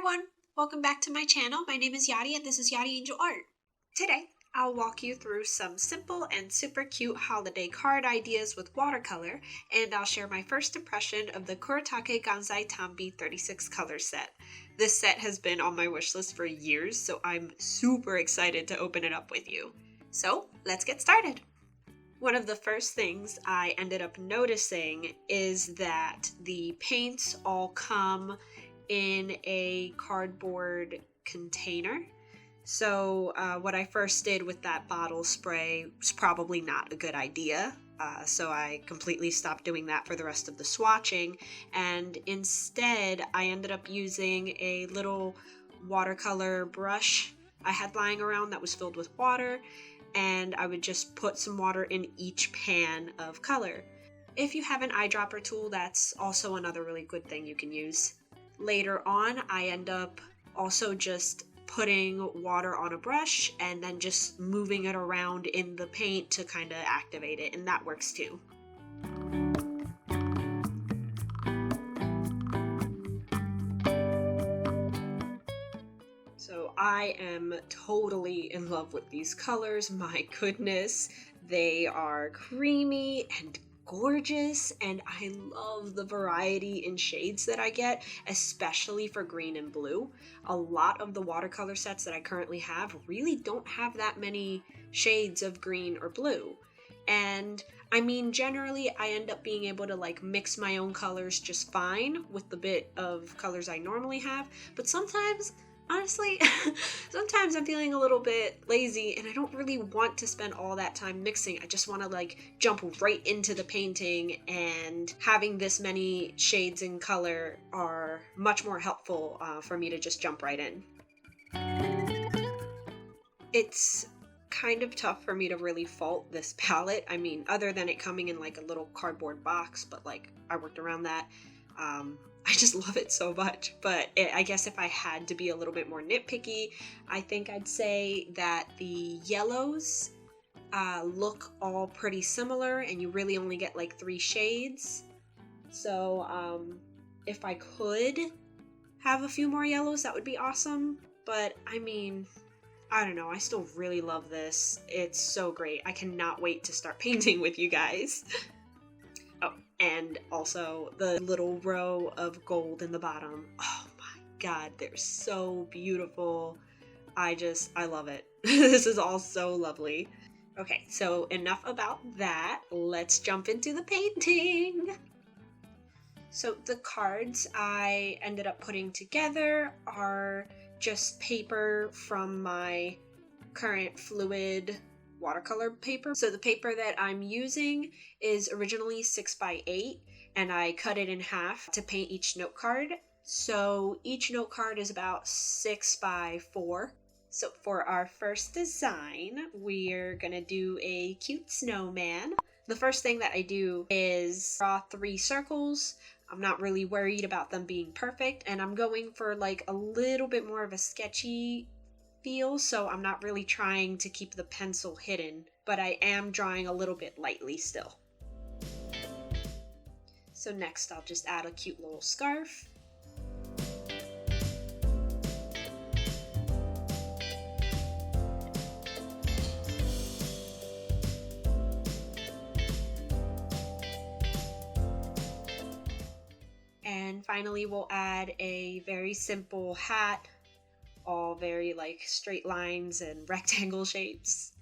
everyone, welcome back to my channel. My name is Yadi and this is Yadi Angel Art. Today, I'll walk you through some simple and super cute holiday card ideas with watercolor, and I'll share my first impression of the Kuretake Gansai Tambi 36 color set. This set has been on my wish list for years, so I'm super excited to open it up with you. So, let's get started. One of the first things I ended up noticing is that the paints all come in a cardboard container. So what I first did with that bottle spray was probably not a good idea. So I completely stopped doing that for the rest of the swatching, and instead I ended up using a little watercolor brush I had lying around that was filled with water, and I would just put some water in each pan of color. If you have an eyedropper tool, that's also another really good thing you can use. Later on, I end up also just putting water on a brush and then just moving it around in the paint to kind of activate it, and that works too. So I am totally in love with these colors. My goodness, they are creamy and gorgeous, and I love the variety in shades that I get, especially for green and blue. A lot of the watercolor sets that I currently have really don't have that many shades of green or blue. And I mean, generally I end up being able to mix my own colors just fine with the bit of colors I normally have, but sometimes, honestly, sometimes I'm feeling a little bit lazy and I don't really want to spend all that time mixing. I just want to jump right into the painting, and having this many shades in color are much more helpful for me to just jump right in. It's kind of tough for me to really fault this palette. I mean, other than it coming in a little cardboard box, but I worked around that. I just love it so much, but I guess if I had to be a little bit more nitpicky, I think I'd say that the yellows look all pretty similar, and you really only get 3 shades. So if I could have a few more yellows, that would be awesome. But I mean, I don't know, I still really love this. It's so great. I cannot wait to start painting with you guys. Oh, and also the little row of gold in the bottom. Oh my god, they're so beautiful. I love it. This is all so lovely. Okay, so enough about that. Let's jump into the painting. So the cards I ended up putting together are just paper from my current fluid watercolor paper. So the paper that I'm using is originally 6x8, and I cut it in half to paint each note card. So each note card is about 6x4. So for our first design, we're gonna do a cute snowman. The first thing that I do is draw 3 circles. I'm not really worried about them being perfect, and I'm going for a little bit more of a sketchy feel, so I'm not really trying to keep the pencil hidden, but I am drawing a little bit lightly still. So next I'll just add a cute little scarf. And finally we'll add a very simple hat, all very straight lines and rectangle shapes.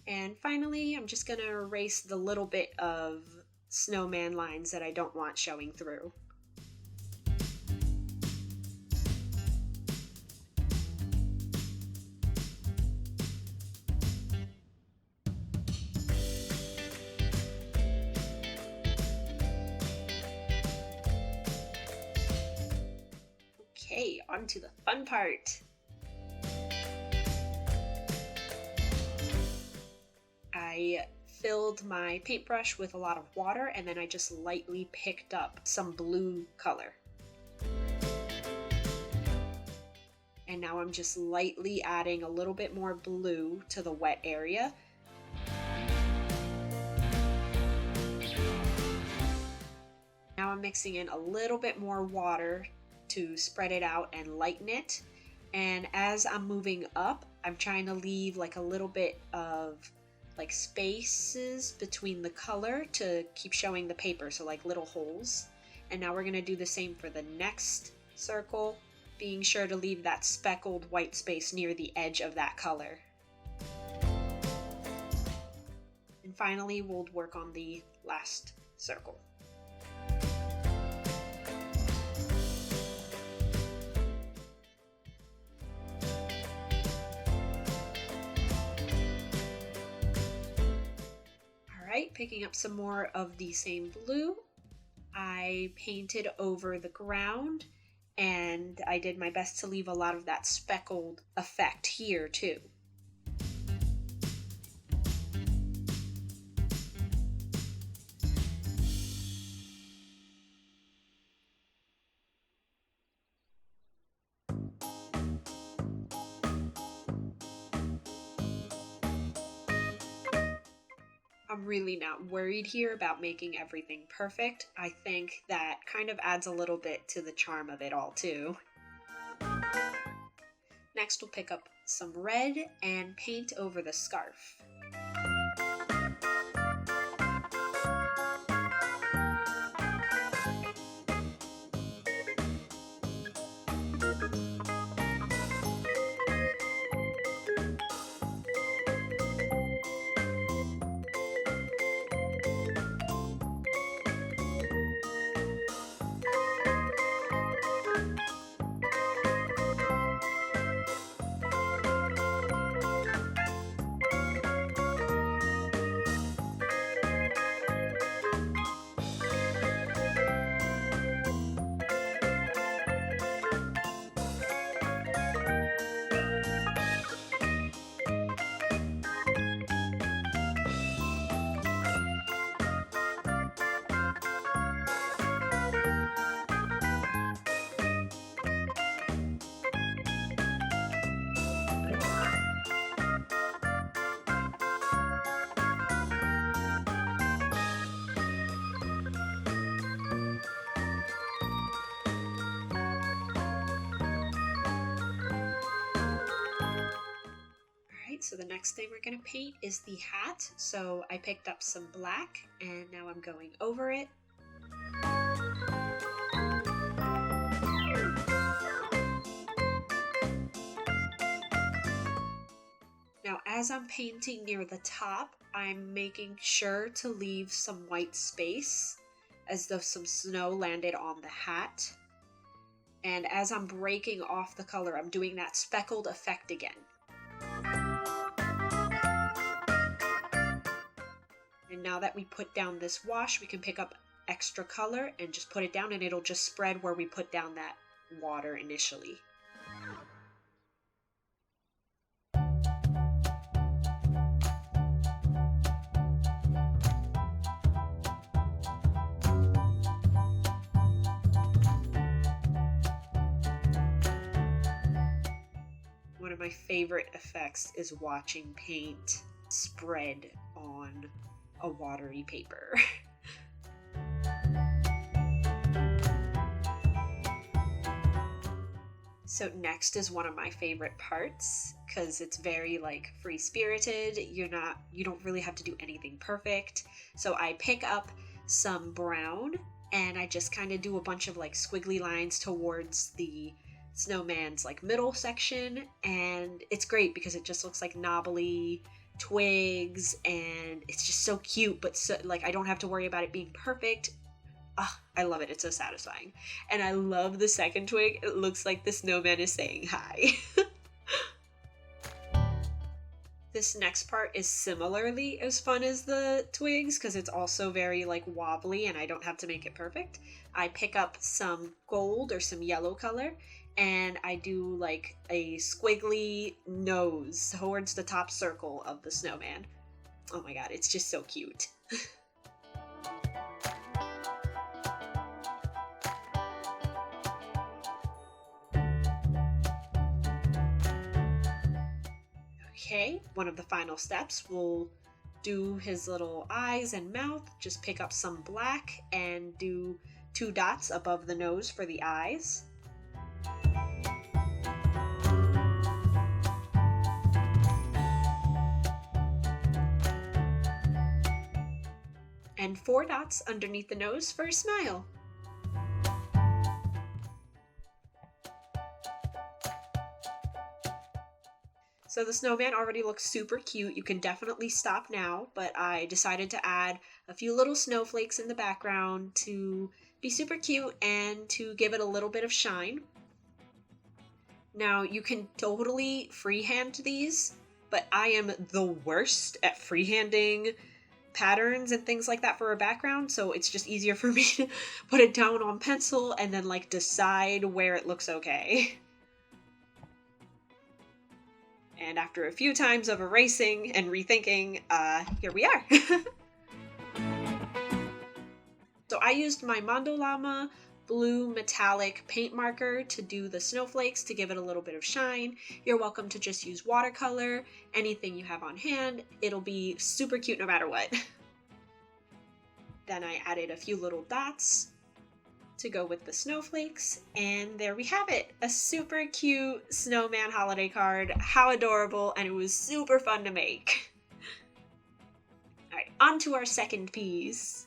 And finally, I'm just gonna erase the little bit of snowman lines that I don't want showing through. Okay, on to the fun part. I filled my paintbrush with a lot of water, and then I just lightly picked up some blue color. And now I'm just lightly adding a little bit more blue to the wet area. Now I'm mixing in a little bit more water to spread it out and lighten it. And as I'm moving up, I'm trying to leave like a little bit of like spaces between the color to keep showing the paper, so like little holes. And now we're going to do the same for the next circle, being sure to leave that speckled white space near the edge of that color. And finally, we'll work on the last circle. Alright, picking up some more of the same blue, I painted over the ground, and I did my best to leave a lot of that speckled effect here too. I'm really not worried here about making everything perfect. I think that kind of adds a little bit to the charm of it all too. Next we'll pick up some red and paint over the scarf. So the next thing we're going to paint is the hat. So I picked up some black and now I'm going over it. Now as I'm painting near the top, I'm making sure to leave some white space as though some snow landed on the hat. And as I'm breaking off the color, I'm doing that speckled effect again. And now that we put down this wash, we can pick up extra color and just put it down, and it'll just spread where we put down that water initially. One of my favorite effects is watching paint spread on a watery paper. So next is one of my favorite parts because it's very like free-spirited. You don't really have to do anything perfect. So I pick up some brown and I just kind of do a bunch of like squiggly lines towards the snowman's like middle section, and it's great because it just looks like knobbly twigs and it's just so cute, but so like I don't have to worry about it being perfect. I love it. It's so satisfying. And I love the second twig. It looks like the snowman is saying hi. This next part is similarly as fun as the twigs because it's also very like wobbly and I don't have to make it perfect. I pick up some gold or some yellow color and I do like a squiggly nose towards the top circle of the snowman. Oh my god, it's just so cute. okay. One of the final steps, we'll do his little eyes and mouth. Just pick up some black and do 2 dots above the nose for the eyes. And 4 dots underneath the nose for a smile. So the snowman already looks super cute. You can definitely stop now, but I decided to add a few little snowflakes in the background to be super cute and to give it a little bit of shine. Now you can totally freehand these, but I am the worst at freehanding patterns and things like that for a background, so it's just easier for me to put it down on pencil and then like decide where it looks okay. And after a few times of erasing and rethinking, here we are. So I used my Mandolama blue metallic paint marker to do the snowflakes to give it a little bit of shine. You're welcome to just use watercolor, anything you have on hand. It'll be super cute no matter what. Then I added a few little dots to go with the snowflakes, and there we have it, a super cute snowman holiday card. How adorable, and it was super fun to make. Alright, on to our second piece.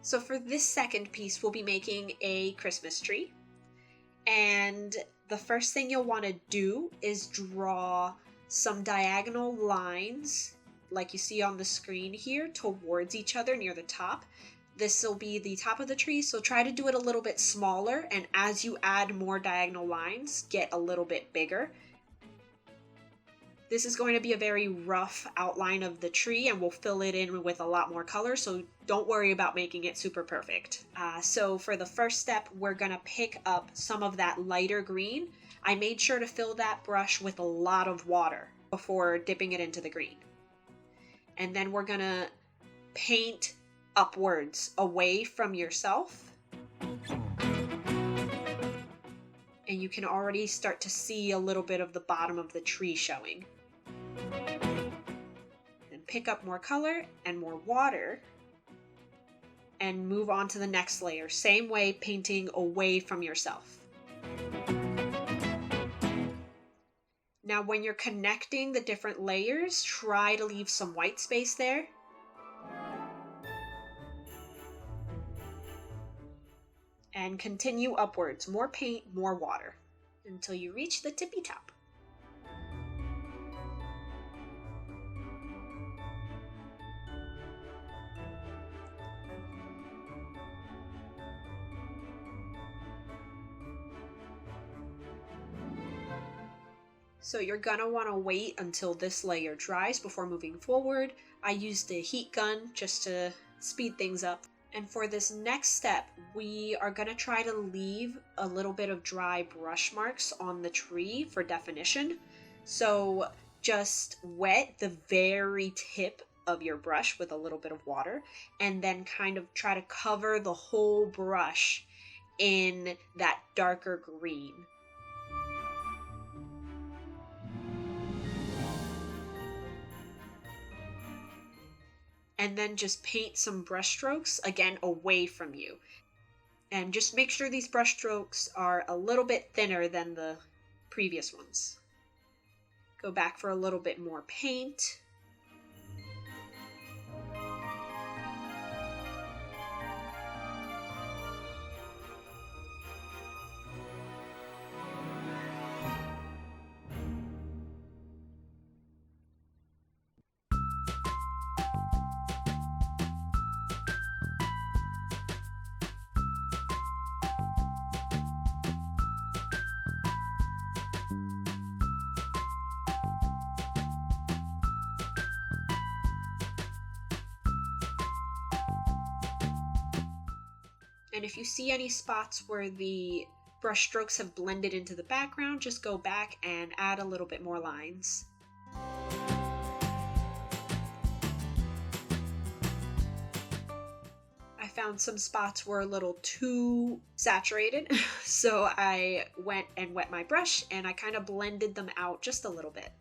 So for this second piece, we'll be making a Christmas tree, and the first thing you'll want to do is draw some diagonal lines like you see on the screen here towards each other near the top. This will be the top of the tree, so try to do it a little bit smaller, and as you add more diagonal lines, get a little bit bigger. This is going to be a very rough outline of the tree, and we'll fill it in with a lot more color, so don't worry about making it super perfect. So for the first step, we're going to pick up some of that lighter green. I made sure to fill that brush with a lot of water before dipping it into the green. And then we're going to paint upwards away from yourself, and you can already start to see a little bit of the bottom of the tree showing. Then pick up more color and more water and move on to the next layer, same way, painting away from yourself. Now when you're connecting the different layers, try to leave some white space there. And continue upwards, more paint, more water, until you reach the tippy top. So you're gonna want to wait until this layer dries before moving forward. I used a heat gun just to speed things up. And for this next step, we are going to try to leave a little bit of dry brush marks on the tree for definition. So just wet the very tip of your brush with a little bit of water, and then kind of try to cover the whole brush in that darker green. And then just paint some brush strokes, again, away from you. And just make sure these brush strokes are a little bit thinner than the previous ones. Go back for a little bit more paint. And if you see any spots where the brush strokes have blended into the background, just go back and add a little bit more lines. I found some spots were a little too saturated, so I went and wet my brush and I kind of blended them out just a little bit.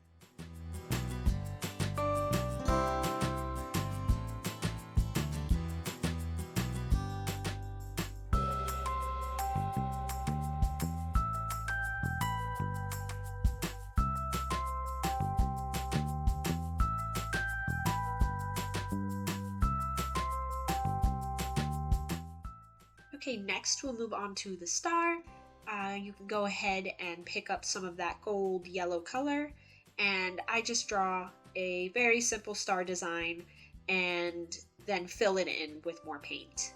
Okay, next we'll move on to the star. You can go ahead and pick up some of that gold yellow color, and I just draw a very simple star design and then fill it in with more paint.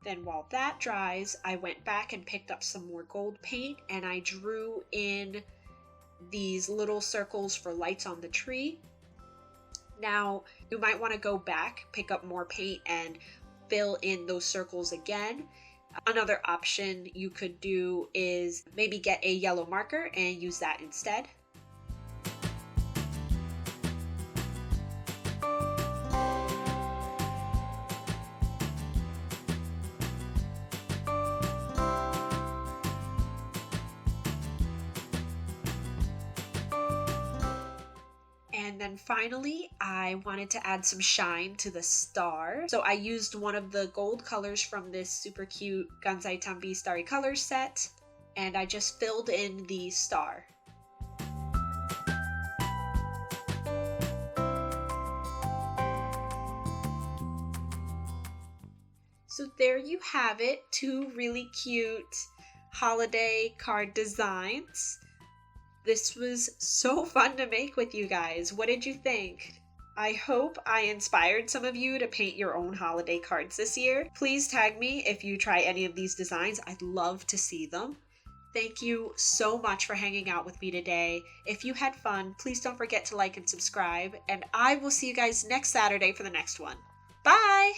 Then while that dries, I went back and picked up some more gold paint and I drew in these little circles for lights on the tree. Now, you might want to go back, pick up more paint and fill in those circles again. Another option you could do is maybe get a yellow marker and use that instead. And then finally, I wanted to add some shine to the star. So I used one of the gold colors from this super cute Gansai Tambi Starry Colors set, and I just filled in the star. So there you have it, 2 really cute holiday card designs. This was so fun to make with you guys. What did you think? I hope I inspired some of you to paint your own holiday cards this year. Please tag me if you try any of these designs. I'd love to see them. Thank you so much for hanging out with me today. If you had fun, please don't forget to like and subscribe, and I will see you guys next Saturday for the next one. Bye!